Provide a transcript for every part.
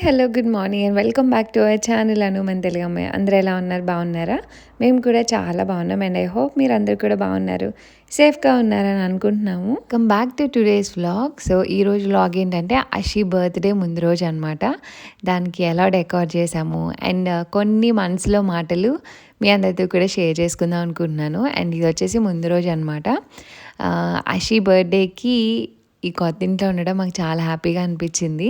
Hello, good morning and welcome back to our channel అను మన తెలుగు అమ్మాయి. అందరూ ఎలా ఉన్నారు? బాగున్నారా? మేము కూడా చాలా బాగున్నాం అండ్ ఐ హోప్ మీరు అందరూ కూడా బాగున్నారు, సేఫ్గా ఉన్నారని అనుకుంటున్నాము. Come back to today's vlog. So ఈరోజు వ్లాగ్ ఏంటంటే అషి బర్త్డే ముందు రోజు అనమాట. దానికి ఎలా డెకార్ చేసాము అండ్ కొన్ని మనసులో మాటలు మీ అందరితో కూడా షేర్ చేసుకుందాం అనుకుంటున్నాను. అండ్ ఇది వచ్చేసి ముందు రోజు అనమాట. అషి బర్త్డేకి ఈ కొత్తింట్లో ఉండడం మాకు చాలా హ్యాపీగా అనిపించింది.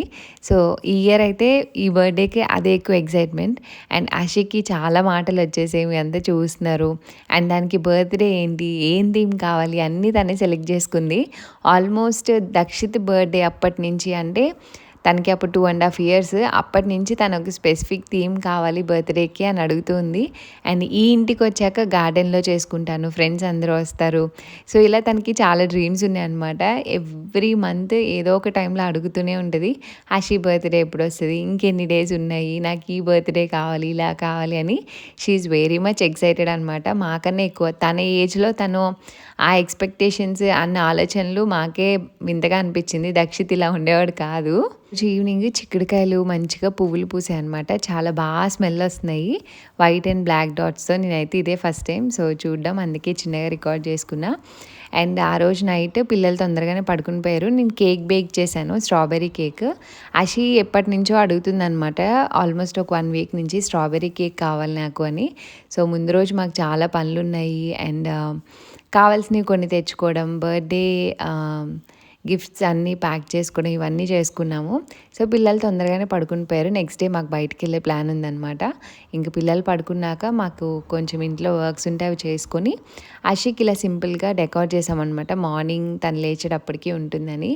సో ఈ ఇయర్ అయితే ఈ బర్త్డేకి అదే ఎక్కువ ఎక్సైట్మెంట్. అండ్ ఆషికి చాలా మాటలు వచ్చేసాయి, మీ అంతా చూస్తున్నారు. అండ్ దానికి బర్త్డే ఏంటి, ఏం థీమ్ కావాలి అన్నీ తనే సెలెక్ట్ చేసుకుంది. ఆల్మోస్ట్ దక్షిత్ బర్త్డే అప్పటి నుంచి, అంటే తనకి అప్పుడు 2.5 years, అప్పటి నుంచి తను ఒక స్పెసిఫిక్ థీమ్ కావాలి బర్త్డేకి అని అడుగుతుంది. అండ్ ఈ ఇంటికి వచ్చాక గార్డెన్లో చేసుకుంటాను, ఫ్రెండ్స్ అందరూ వస్తారు. సో ఇలా తనకి చాలా డ్రీమ్స్ ఉన్నాయన్నమాట. ఎవ్రీ మంత్ ఏదో ఒక టైంలో అడుగుతూనే ఉంటుంది, ఆషి బర్త్డే ఎప్పుడు వస్తుంది, ఇంకెన్ని డేస్ ఉన్నాయి, నాకు ఈ బర్త్డే కావాలి, ఇలా కావాలి అని. షీఈ్ వెరీ మచ్ ఎక్సైటెడ్ అనమాట. మాకన్నా ఎక్కువ తన ఏజ్లో తను ఆ ఎక్స్పెక్టేషన్స్ అన్న ఆలోచనలు మాకే వింతగా అనిపించింది. దక్షిత్ ఇలా ఉండేవాడు కాదు. ఈవినింగ్ చిక్కుడుకాయలు మంచిగా పువ్వులు పూసాయి అనమాట. చాలా బాగా స్మెల్ వస్తున్నాయి, వైట్ అండ్ బ్లాక్ డాట్స్తో. నేనైతే ఇదే ఫస్ట్ టైం సో చూడడం, అందుకే చిన్నగా రికార్డ్ చేసుకున్నా. అండ్ ఆ రోజు నైట్ పిల్లలు తొందరగానే పడుకుని పోయారు. నేను కేక్ బేక్ చేశాను, స్ట్రాబెర్రీ కేక్. అషి ఎప్పటి నుంచో అడుగుతుందనమాట, ఆల్మోస్ట్ ఒక 1 week నుంచి స్ట్రాబెర్రీ కేక్ కావాలి నాకు అని. సో ముందు రోజు మాకు చాలా పనులు ఉన్నాయి అండ్ కావాల్సినవి కొన్ని తెచ్చుకోవడం, బర్త్డే గిఫ్ట్స్ అన్నీ ప్యాక్ చేసుకోవడం, ఇవన్నీ చేసుకున్నాము. సో పిల్లలు తొందరగానే పడుకుని పోయారు. నెక్స్ట్ డే మాకు బయటికి వెళ్ళే ప్లాన్ ఉందనమాట. ఇంక పిల్లలు పడుకున్నాక మాకు కొంచెం ఇంట్లో వర్క్స్ ఉంటే అవి చేసుకొని అషికి ఇలా సింపుల్గా డెకార్ చేసామన్నమాట. మార్నింగ్ తను లేచేటప్పటికి ఉంటుందని.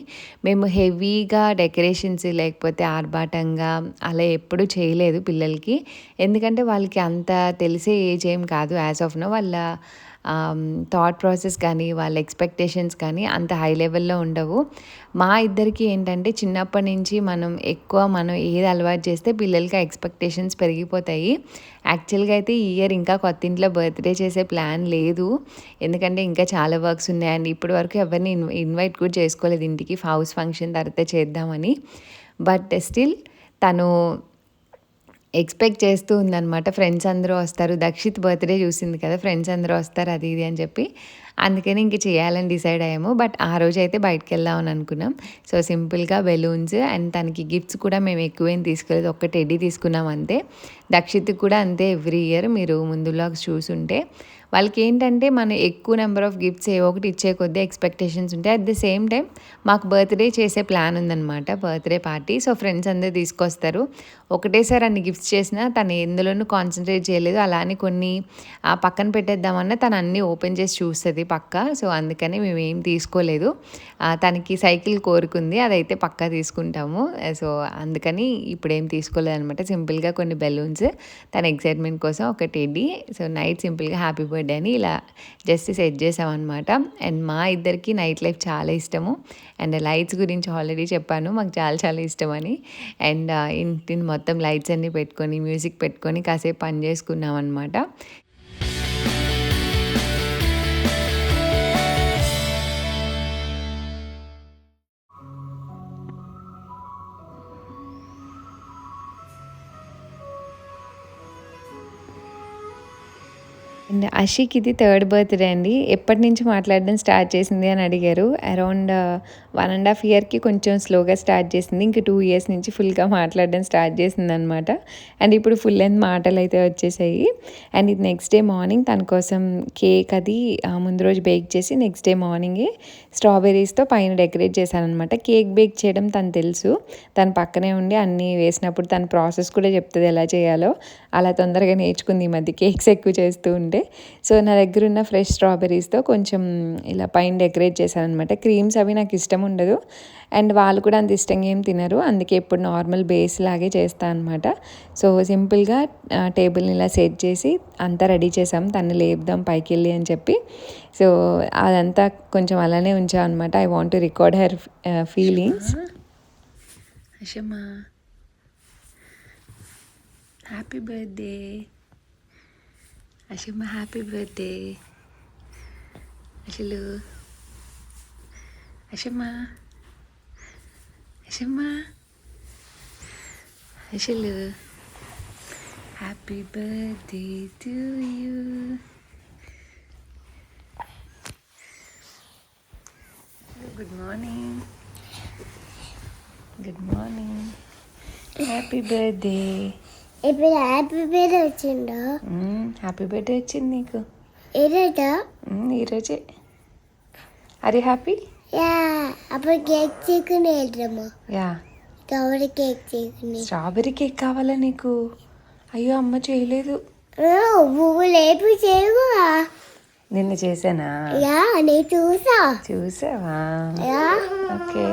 మేము హెవీగా డెకరేషన్స్ లేకపోతే ఆర్భాటంగా అలా ఎప్పుడూ చేయలేదు పిల్లలకి. ఎందుకంటే వాళ్ళకి అంత తెలిసే ఏజ్ ఏం కాదు యాజ్ ఆఫ్ నో. వాళ్ళ థాట్ ప్రాసెస్ కానీ వాళ్ళ ఎక్స్పెక్టేషన్స్ కానీ అంత హై లెవెల్లో ఉండవు. మా ఇద్దరికి ఏంటంటే చిన్నప్పటి నుంచి మనం ఏది అలవాటు చేస్తే పిల్లలకి ఆ ఎక్స్పెక్టేషన్స్ పెరిగిపోతాయి. యాక్చువల్గా అయితే ఈ ఇయర్ ఇంకా కొత్త ఇంట్లో బర్త్డే చేసే ప్లాన్ లేదు, ఎందుకంటే ఇంకా చాలా వర్క్స్ ఉన్నాయి. అండ్ ఇప్పటి వరకు ఎవరిని ఇన్వైట్ కూడా చేసుకోలేదు ఇంటికి, హౌస్ ఫంక్షన్ తర్వాత చేద్దామని. బట్ స్టిల్ తను ఎక్స్పెక్ట్ చేస్తూ ఉందనమాట, ఫ్రెండ్స్ అందరూ వస్తారు, దక్షిత్ బర్త్డే చూసింది కదా, ఫ్రెండ్స్ అందరూ వస్తారు అది ఇది అని చెప్పి. అందుకని ఇంక చేయాలని డిసైడ్ అయ్యాము. బట్ ఆ రోజు అయితే బయటకు వెళ్దామని అనుకున్నాం. సో సింపుల్గా బెలూన్స్ అండ్ తనకి గిఫ్ట్స్ కూడా మేము ఎక్కువేం తీసుకోలేదు, ఒక్క టెడ్డీ తీసుకున్నాం అంతే. దక్షిత్కి కూడా అంతే. ఎవ్రీ ఇయర్ మీరు ముందు వ్లాగ్స్ చూసుంటే వాళ్ళకి ఏంటంటే మనం ఎక్కువ నెంబర్ ఆఫ్ గిఫ్ట్స్ ఏ ఒకటి ఇచ్చే కొద్దీ ఎక్స్పెక్టేషన్స్ ఉంటాయి. అట్ ది సేమ్ టైం మాకు బర్త్డే చేసే ప్లాన్ ఉందన్నమాట, బర్త్డే పార్టీ. సో ఫ్రెండ్స్ అందరూ తీసుకొస్తారు. ఒకటేసారి అన్ని గిఫ్ట్స్ చేసినా తను ఎందులోనూ కాన్సన్ట్రేట్ చేయలేదు. అలానే కొన్ని పక్కన పెట్టేద్దామన్నా తను అన్నీ ఓపెన్ చేసి చూస్తుంది పక్క. సో అందుకని మేము ఏం తీసుకోలేదు. తనకి సైకిల్ కోరుకుంది, అదైతే పక్కా తీసుకుంటాము. సో అందుకని ఇప్పుడు ఏం తీసుకోలేదు అనమాట. సింపుల్గా కొన్ని బెలూన్స్, తన ఎక్సైట్మెంట్ కోసం ఒక టెడ్డీ. సో నైట్ సింపుల్గా హ్యాపీ బర్త్డే అని ఇలా జస్ట్ సెట్ చేసామన్నమాట. అండ్ మా ఇద్దరికి నైట్ లైఫ్ చాలా ఇష్టము. అండ్ లైట్స్ గురించి ఆల్రెడీ చెప్పాను, మాకు చాలా చాలా ఇష్టం అని. అండ్ ఇంటిని మొత్తం లైట్స్ అన్నీ పెట్టుకొని మ్యూజిక్ పెట్టుకొని కాసేపు పని చేసుకున్నాం అనమాట. అండ్ అషిక్ ఇది 3rd బర్త్డే అండి. ఎప్పటి నుంచి మాట్లాడడం స్టార్ట్ చేసింది అని అడిగారు. అరౌండ్ 1.5 yearకి కొంచెం స్లోగా స్టార్ట్ చేసింది. ఇంక 2 years నుంచి ఫుల్గా మాట్లాడడం స్టార్ట్ చేసింది అనమాట. అండ్ ఇప్పుడు ఫుల్ లెంత్ మాటలు అయితే వచ్చేసాయి. అండ్ ఇది నెక్స్ట్ డే మార్నింగ్ తన కోసం కేక్ అది ముందు రోజు బేక్ చేసి నెక్స్ట్ డే మార్నింగే స్ట్రాబెర్రీస్తో పైన డెకరేట్ చేశానమాట. కేక్ బేక్ చేయడం తను తెలుసు, తను పక్కనే ఉండి అన్నీ వేసినప్పుడు తన ప్రాసెస్ కూడా చెప్తుంది ఎలా చేయాలో. అలా తొందరగా నేర్చుకుంది ఈ మధ్య కేక్స్ ఎక్కువ చేస్తూ ఉంటే. సో నా దగ్గర ఉన్న ఫ్రెష్ స్ట్రాబెర్రీస్తో కొంచెం ఇలా పైన డెకరేట్ చేశాను అనమాట. క్రీమ్స్ అవి నాకు ఇష్టం ఉండదు అండ్ వాళ్ళు కూడా అంత ఇష్టంగా ఏం తినరు, అందుకే ఇప్పుడు నార్మల్ బేస్ లాగే చేస్తాను అనమాట. సో సింపుల్గా టేబుల్ని ఇలా సెట్ చేసి అంతా రెడీ చేసాం, తను లేపుదాం పైకి వెళ్ళి అని చెప్పి. సో అదంతా కొంచెం అలానే ఉంచాం అనమాట. I want to record her feelings. Ashamma happy birthday, Ashamma happy birthday. అసలు అషమ్మ అషమ్మ అసలు happy birthday to you. Good morning. Good morning. Happy birthday. ఇప్పుడు హ్యాపీ బర్త్డే వచ్చిందా? హ్యాపీ బర్త్డే వచ్చింది నీకు ఏదైనా ఈరోజే. అరే హ్యాపీ. యా అప్పుడు కేక్ చీకుని వెళ్దామా? యా స్ట్రాబెరీ కేక్ చీకుని. స్ట్రాబెరీ కేక్ కావాలా నీకు? అయ్యో అమ్మ చేయలేదు. పువ్వు లేపు చేయవా? నిన్న చేశానా? యా నేను చూసా. చూసావా? Yeah okay.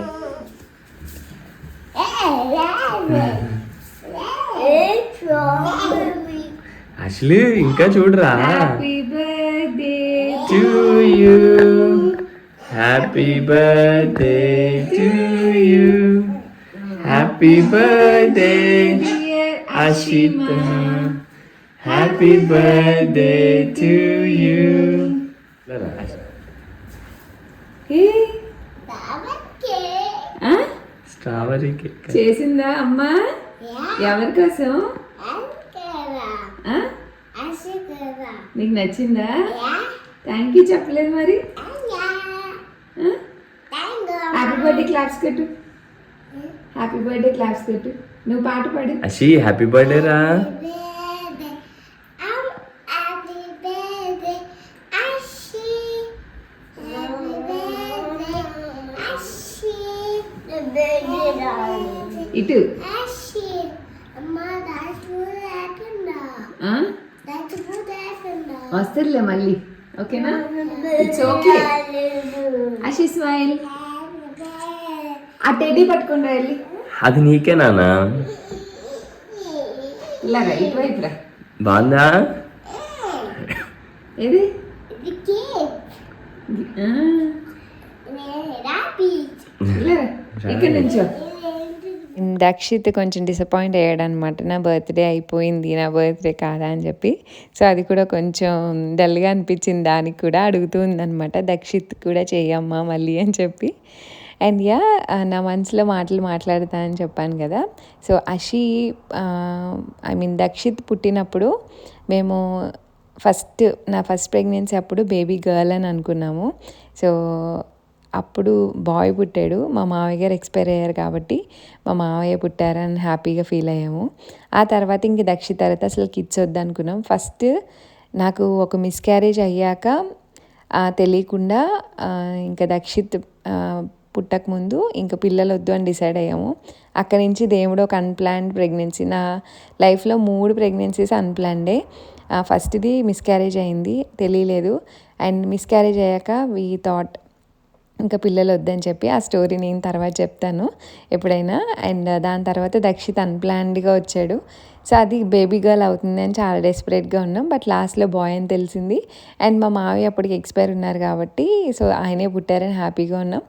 అసలు ఇంకా చూడరా. Happy birthday to you. Happy birthday to you. Happy birthday Ashita. Happy birthday to you. Strawberry cake చేసిందా అమ్మా? ఎవరి కోసం? నీకు నచ్చిందా? థ్యాంక్ యూ చెప్పలేదు మరి. హ్యాపీ బర్త్డే క్లాప్స్ కట్టు. హ్యాపీ బర్త్డే క్లాప్స్ కట్టు. నువ్వు పాట పాడు. అషి హ్యాపీ బర్త్డే రా. ఇటు వస్తుందిలే మళ్ళీ. ఓకేనా? It's okay. అషి స్మైల్. ఆ టెడ్డీ పట్టుకుంటా వెళ్ళి. అది నీకే నానా. ఇలాగా ఇటువైపు రా. బాగుందా? ఏది? ఇలాగా ఇక్కడ నుంచో. దక్షిత్ కొంచెం డిసప్పాయింట్ అయ్యాడు అనమాట. నా బర్త్డే అయిపోయింది, నా బర్త్డే కాదా అని చెప్పి. సో అది కూడా కొంచెం డల్గా అనిపించింది దానికి కూడా. అడుగుతూ ఉందనమాట, దక్షిత్ కూడా చెయ్యమ్మా మళ్ళీ అని చెప్పి. అండ్ యా నా మనసులో మాటలు మాట్లాడతా అని చెప్పాను కదా. సో అషి దక్షిత్ పుట్టినప్పుడు మేము నా ఫస్ట్ ప్రెగ్నెన్సీ అప్పుడు బేబీ గర్ల్ అని అనుకున్నాము. సో అప్పుడు బాయ్ పుట్టాడు. మా మావయ్య గారు ఎక్స్పైర్ అయ్యారు కాబట్టి మా మావయ్య పుట్టారని హ్యాపీగా ఫీల్ అయ్యాము. ఆ తర్వాత ఇంక దక్షిత్ తర్వాత అసలు కిడ్స్ వద్దనుకున్నాం. ఫస్ట్ నాకు ఒక మిస్క్యారేజ్ అయ్యాక తెలియకుండా ఇంకా దక్షిత్ పుట్టకముందు ఇంకా పిల్లలు వద్దు అని డిసైడ్ అయ్యాము. అక్కడి నుంచి దేవుడు ఒక అన్ప్లాన్డ్ ప్రెగ్నెన్సీ. నా లైఫ్లో 3 ప్రెగ్నెన్సీస్ అన్ప్లాన్డే. ఫస్ట్ది మిస్క్యారేజ్ అయింది, తెలియలేదు. అండ్ మిస్క్యారేజ్ అయ్యాక వీ థాట్ ఇంకా పిల్లలు వద్దని చెప్పి. ఆ స్టోరీ నేను తర్వాత చెప్తాను ఎప్పుడైనా. అండ్ దాని తర్వాత దక్షిత్ అన్ప్లాన్డ్గా వచ్చాడు. సో అది బేబీ గర్ల్ అవుతుంది అని చాలా డెస్పరేట్గా ఉన్నాం. బట్ లాస్ట్లో బాయ్ అని తెలిసింది. అండ్ మా మావయ్య అప్పటికి ఎక్స్పైర్ ఉన్నారు కాబట్టి సో ఆయనే పుట్టారని హ్యాపీగా ఉన్నాం.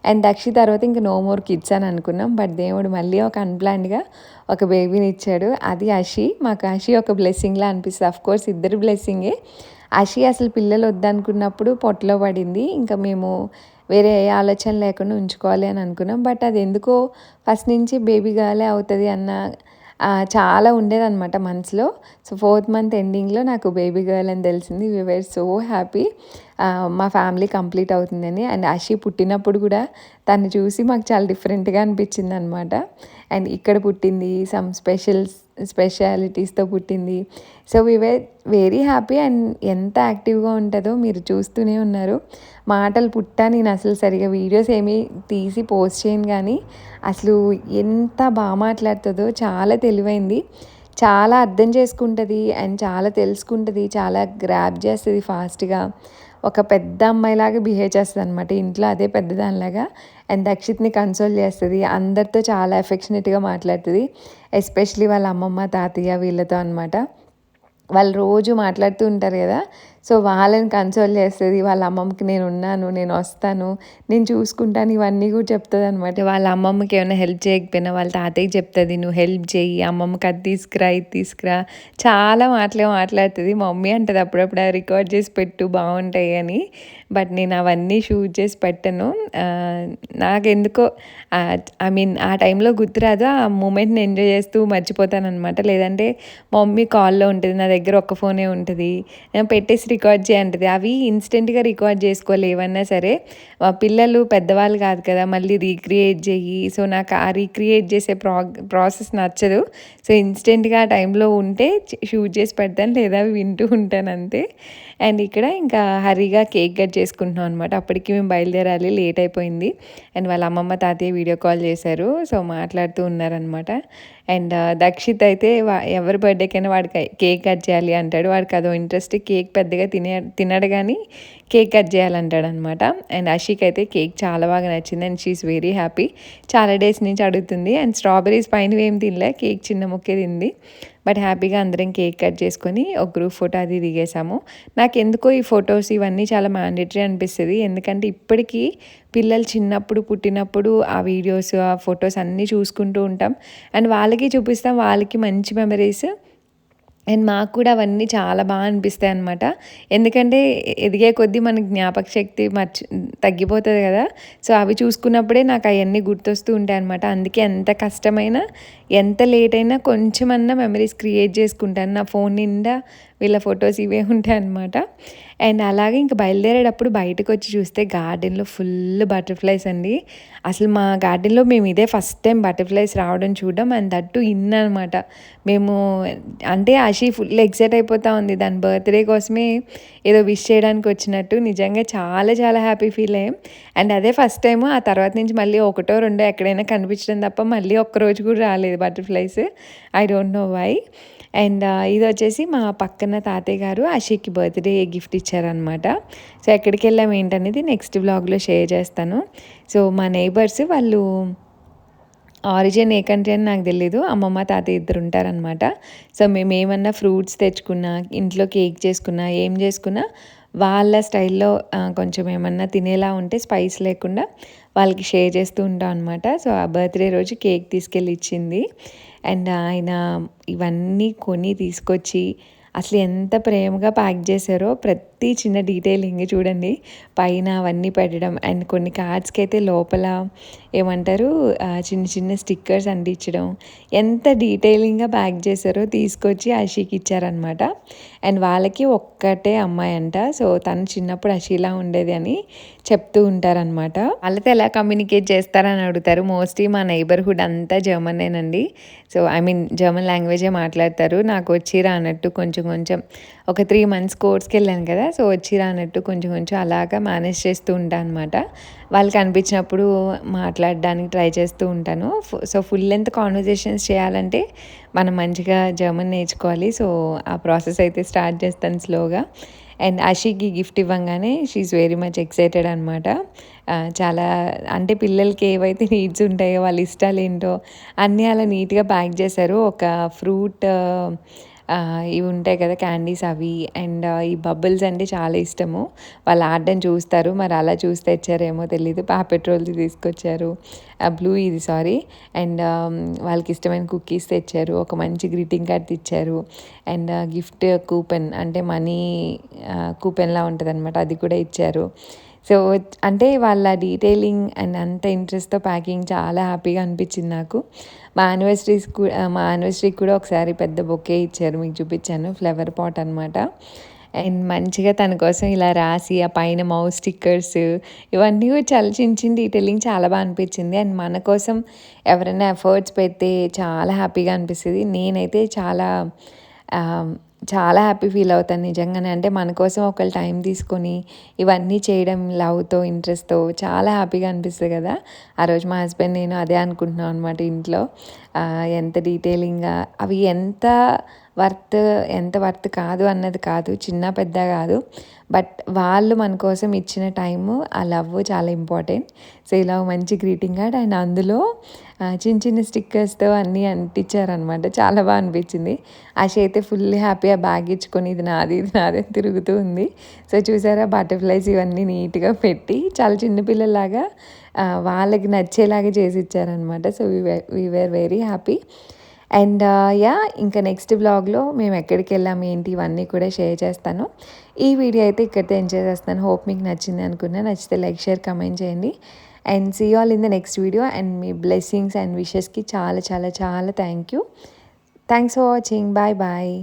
అండ్ దక్షిత్ తర్వాత ఇంకా నో మోర్ కిడ్స్ అని అనుకున్నాం. బట్ దేవుడు మళ్ళీ ఒక అన్ప్లాన్డ్గా ఒక బేబీని ఇచ్చాడు. అది అషి. మాకు అషి ఒక బ్లెస్సింగ్లా అనిపిస్తుంది. అఫ్కోర్స్ ఇద్దరు బ్లెస్సింగే. అషి అసలు పిల్లలు వద్దనుకున్నప్పుడు పొట్టలో పడింది. ఇంకా మేము వేరే ఏ ఆలోచన లేకుండా ఉంచుకోవాలి అని అనుకున్నాం. బట్ అది ఎందుకో ఫస్ట్ నుంచి బేబీ గర్లే అవుతుంది అన్న చాలా ఉండేదన్నమాట మనసులో. సో 4th మంత్ ఎండింగ్లో నాకు బేబీ గర్ల్ అని తెలిసింది. వి వేర్ సో హ్యాపీ. మా ఫ్యామిలీ కంప్లీట్ అవుతుందని. అండ్ అషి పుట్టినప్పుడు కూడా తను చూసి మాకు చాలా డిఫరెంట్గా అనిపించింది అనమాట. అండ్ ఇక్కడ పుట్టింది, సమ్ స్పెషాలిటీస్తో పుట్టింది. So we were very happy. And ఎంత యాక్టివ్గా ఉంటుందో మీరు చూస్తూనే ఉన్నారు. మాటలు నేను అసలు సరిగా వీడియోస్ ఏమీ తీసి పోస్ట్ చేయను, కానీ అసలు ఎంత బాగా మాట్లాడుతుందో. చాలా తెలివైంది, చాలా అర్థం చేసుకుంటుంది అండ్ చాలా తెలుసుకుంటుంది, చాలా గ్రాప్ చేస్తుంది ఫాస్ట్గా. ఒక పెద్ద అమ్మాయిలాగా బిహేవ్ చేస్తుంది అనమాట ఇంట్లో, అదే పెద్దదానిలాగా. అండ్ దక్షిత్ని కన్సోల్ చేస్తుంది, అందరితో చాలా ఎఫెక్షనేట్గా మాట్లాడుతుంది. ఎస్పెషలీ వాళ్ళ అమ్మమ్మ తాతయ్య వీళ్ళతో అనమాట. వాళ్ళు రోజు మాట్లాడుతూ ఉంటారు కదా. సో వాళ్ళని కన్సోల్ చేస్తుంది. వాళ్ళ అమ్మమ్మకి నేను ఉన్నాను, నేను వస్తాను, నేను చూసుకుంటాను ఇవన్నీ కూడా చెప్తుంది అనమాట. వాళ్ళ అమ్మమ్మకి ఏమైనా హెల్ప్ చేయకపోయినా వాళ్ళ తాతయ్యకి చెప్తుంది, నువ్వు హెల్ప్ చెయ్యి, అమ్మమ్మకి అది తీసుకురా ఇది తీసుకురా, చాలా మాటలే మాట్లాడుతుంది. మా మమ్మీ అంటది అప్పుడప్పుడు రికార్డ్ చేసి పెట్టు బాగుంటాయి అని. బట్ నేను అవన్నీ షూట్ చేసి పెట్టను. నాకెందుకో ఐ మీన్ ఆ టైంలో గుర్తురాదు, ఆ మూమెంట్ని ఎంజాయ్ చేస్తూ మర్చిపోతాను అనమాట. లేదంటే మా మమ్మీ కాల్లో ఉంటుంది, నా దగ్గర ఒక్క ఫోనే ఉంటుంది, పెట్టేసి రికార్డ్ చేయంటది. అవి ఇన్స్టెంట్గా రికార్డ్ చేసుకోవాలి ఏమన్నా సరే. పిల్లలు పెద్దవాళ్ళు కాదు కదా, మళ్ళీ రీక్రియేట్ చెయ్యి. సో నాకు ఆ రీక్రియేట్ చేసే ప్రాసెస్ నచ్చదు. సో ఇన్స్టెంట్గా ఆ టైంలో ఉంటే షూట్ చేసి పెడతాను, లేదా వింటూ ఉంటాను అంతే. అండ్ ఇక్కడ ఇంకా హరీగా కేక్ కట్ చేసుకుంటున్నాం అనమాట. అప్పటికి మేము బయలుదేరాలి, లేట్ అయిపోయింది. అండ్ వాళ్ళ అమ్మమ్మ తాతయ్య వీడియో కాల్ చేశారు, సో మాట్లాడుతూ ఉన్నారనమాట. అండ్ దక్షిత్ అయితే ఎవరి బర్త్డేకైనా వాడికి కేక్ కట్ చేయాలి అంటాడు. వాడికి అదో ఇంట్రెస్ట్, కేక్ పెద్దగా తినడు కానీ కేక్ కట్ చేయాలంటాడు అనమాట. అండ్ అషిక్ అయితే కేక్ చాలా బాగా నచ్చింది అండ్ షీఈస్ వెరీ హ్యాపీ. చాలా డేస్ నుంచి అడుగుతుంది. అండ్ స్ట్రాబెరీస్ పైన ఏం తినలే, కేక్ చిన్న ముక్కే తింది. బట్ హ్యాపీగా అందరం కేక్ కట్ చేసుకొని ఒక గ్రూప్ ఫోటో అది దిగేసాము. నాకు ఎందుకో ఈ ఫొటోస్ ఇవన్నీ చాలా మ్యాండేటరీ అనిపిస్తుంది. ఎందుకంటే ఇప్పటికీ పిల్లలు చిన్నప్పుడు పుట్టినప్పుడు ఆ వీడియోస్ ఆ ఫొటోస్ అన్నీ చూసుకుంటూ ఉంటాం. అండ్ వాళ్ళకి చూపిస్తాం, వాళ్ళకి మంచి మెమరీస్. అండ్ మాకు కూడా అవన్నీ చాలా బాగా అనిపిస్తాయి అనమాట. ఎందుకంటే ఎదిగే కొద్దీ మనకి జ్ఞాపక శక్తి తగ్గిపోతుంది కదా. సో అవి చూసుకున్నప్పుడే నాకు అవన్నీ గుర్తొస్తూ ఉంటాయి అనమాట. అందుకే ఎంత కష్టమైనా ఎంత లేట్ అయినా కొంచెమన్నా మెమరీస్ క్రియేట్ చేసుకుంటాను. నా ఫోన్ నిండా వీళ్ళ ఫొటోస్ ఇవే ఉంటాయి అనమాట. అండ్ అలాగే ఇంక బయలుదేరేటప్పుడు బయటకు వచ్చి చూస్తే గార్డెన్లో ఫుల్ బటర్ఫ్లైస్ అండి. అసలు మా గార్డెన్లో మేము ఇదే ఫస్ట్ టైం బటర్ఫ్లైస్ రావడం చూడడం. అండ్ దట్టు అనమాట. మేము అంటే ఆషి ఫుల్ ఎక్సైట్ అయిపోతూ ఉంది, దాని బర్త్డే కోసమే ఏదో విష్ చేయడానికి వచ్చినట్టు. నిజంగా చాలా చాలా హ్యాపీ ఫీల్ అయ్యాం. అండ్ అదే ఫస్ట్ టైము. ఆ తర్వాత నుంచి మళ్ళీ ఒకటో రెండో ఎక్కడైనా కనిపించడం తప్ప మళ్ళీ ఒక్కరోజు కూడా రాలేదు butterflies. I don't know why. And ఇది వచ్చేసి మా పక్కన తాతయ్య గారు అషిక్కి బర్త్డే గిఫ్ట్ ఇచ్చారనమాట. సో ఎక్కడికి వెళ్ళాం ఏంటనేది నెక్స్ట్ వ్లాగ్లో షేర్ చేస్తాను. సో మా నైబర్స్ వాళ్ళు ఆరిజిన్ ఏ కంట్రీ అని నాకు తెలీదు, అమ్మమ్మ తాతయ్య ఇద్దరు ఉంటారనమాట. సో మేము ఏమన్నా ఫ్రూట్స్ తెచ్చుకున్నా, ఇంట్లో కేక్ చేసుకున్నా, ఏం చేసుకున్నా వాళ్ళ స్టైల్లో కొంచెం ఏమన్నా తినేలా ఉంటే స్పైస్ లేకుండా వాళ్ళకి షేర్ చేస్తూ ఉంటాం అనమాట. సో ఆ బర్త్డే రోజు కేక్ తీసుకెళ్ళి ఇచ్చింది. అండ్ ఆయన ఇవన్నీ కొని తీసుకొచ్చి అసలు ఎంత ప్రేమగా ప్యాక్ చేశారో, ప్రతి చిన్న డీటెయిలింగ్ చూడండి. పైన అవన్నీ పెట్టడం అండ్ కొన్ని కార్డ్స్కి అయితే లోపల ఏమంటారు చిన్న చిన్న స్టిక్కర్స్ అంటించడం, ఎంత డీటెయిలింగ్గా ప్యాక్ చేశారో తీసుకొచ్చి అషికి ఇచ్చారనమాట. అండ్ వాళ్ళకి ఒక్కటే అమ్మాయి అంట. సో తను చిన్నప్పుడు అషిలా ఉండేది అని చెప్తూ ఉంటారనమాట. వాళ్ళతో ఎలా కమ్యూనికేట్ చేస్తారని అడుగుతారు. మోస్ట్లీ మా నైబర్హుడ్ అంతా జర్మనేనండి. సో ఐ మీన్ జర్మన్ లాంగ్వేజే మాట్లాడతారు. నాకు వచ్చి రానట్టు కొంచెం ఒక 3 months కోర్స్కి వెళ్ళాను కదా. సో వచ్చి రానట్టు కొంచెం అలాగా మేనేజ్ చేస్తూ ఉంటాను అనమాట. వాళ్ళకి అనిపించినప్పుడు మాట్లాడడానికి ట్రై చేస్తూ ఉంటాను. సో ఫుల్ లెంత్ కాన్వర్జేషన్స్ చేయాలంటే మనం మంచిగా జర్మన్ నేర్చుకోవాలి. సో ఆ ప్రాసెస్ అయితే స్టార్ట్ చేస్తాను స్లోగా. అండ్ అషికి గిఫ్ట్ ఇవ్వగానే షీఈస్ వెరీ మచ్ ఎక్సైటెడ్ అనమాట. చాలా అంటే పిల్లలకి ఏవైతే నీడ్స్ ఉంటాయో వాళ్ళ ఇష్టాలు ఏంటో అన్నీ అలా నీట్గా ప్యాక్ చేశారు. ఒక ఫ్రూట్ ఇవి ఉంటాయి కదా క్యాండీస్ అవి. అండ్ ఈ బబుల్స్ అంటే చాలా ఇష్టము. వాళ్ళు ఆడడం చూస్తారు, మరి అలా చూసి తెచ్చారేమో తెలీదు. పెట్రోల్ది తీసుకొచ్చారు, బ్లూ ఇది సారీ. అండ్ వాళ్ళకి ఇష్టమైన కుకీస్ తెచ్చారు, ఒక మంచి గ్రీటింగ్ కార్డ్ తెచ్చారు. అండ్ గిఫ్ట్ కూపెన్ అంటే మనీ కూపెన్లా ఉంటుంది అనమాట, అది కూడా ఇచ్చారు. సో అంటే వాళ్ళ డీటెయిలింగ్ అండ్ అంత ఇంట్రెస్ట్తో ప్యాకింగ్ చాలా హ్యాపీగా అనిపించింది నాకు. మా యానివర్సరీకి కూడా ఒకసారి పెద్ద బొకే ఇచ్చారు, మీకు చూపించాను, ఫ్లవర్ పాట్ అనమాట. అండ్ మంచిగా తన కోసం ఇలా రాసి ఆ పైన మౌస్ స్టిక్కర్స్ ఇవన్నీ కూడా చాలా చిన్న డీటెయిలింగ్ చాలా బాగా అనిపించింది. అండ్ మన కోసం ఎవరైనా ఎఫర్ట్స్ పెడితే చాలా హ్యాపీగా అనిపిస్తుంది. నేనైతే చాలా హ్యాపీ ఫీల్ అవుతాను నిజంగానే. అంటే మన కోసం ఒకళ్ళు టైం తీసుకొని ఇవన్నీ చేయడం లవ్తో ఇంట్రెస్ట్తో చాలా హ్యాపీగా అనిపిస్తుంది కదా. ఆ రోజు మా హస్బెండ్ నేను అదే అనుకుంటున్నాం అనమాట ఇంట్లో. ఎంత డీటెయిలింగ్గా అవి ఎంత వర్త్ కాదు అన్నది కాదు, చిన్న పెద్ద కాదు, బట్ వాళ్ళు మన కోసం ఇచ్చిన టైము ఆ లవ్ చాలా ఇంపార్టెంట్. సో ఇలా మంచి గ్రీటింగ్ కార్డ్ అండ్ అందులో చిన్న చిన్న స్టిక్కర్స్తో అన్నీ అంటించారనమాట. చాలా బాగా అనిపించింది. ఆశ అయితే ఫుల్ హ్యాపీగా బ్యాగ్ ఇచ్చుకొని ఇది నాది అని తిరుగుతూ ఉంది. సో చూసారా బటర్ఫ్లైస్ ఇవన్నీ నీట్గా పెట్టి చాలా చిన్నపిల్లలాగా వాళ్ళకి నచ్చేలాగా చేసి ఇచ్చారనమాట. So we were very happy. And ఇంకా నెక్స్ట్ బ్లాగ్లో మేము ఎక్కడికి వెళ్ళాము ఏంటి ఇవన్నీ కూడా షేర్ చేస్తాను. ఈ వీడియో అయితే ఇక్కడితో ఎంజాయ్ చేస్తాను. హోప్ మీకు నచ్చింది అనుకున్నా. నచ్చితే లైక్ షేర్ కమెంట్ చేయండి. And see all in the next video. And మీ బ్లెస్సింగ్స్ అండ్ విషెస్కి చాలా చాలా చాలా thank you. Thanks for watching. Bye bye.